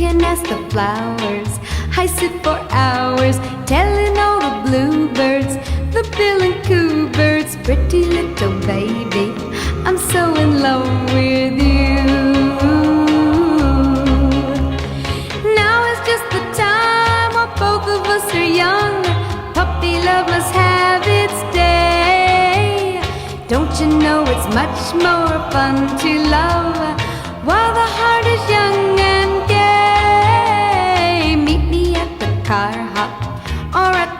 can ask the flowers. I sit for hours telling all the bluebirds, the bill and coo birds, pretty little baby, I'm so in love with you. Now is just the time while both of us are young. Puppy love must have its day. Don't you know it's much more fun to love while the heart is young and gay? Meet me at the car hop or at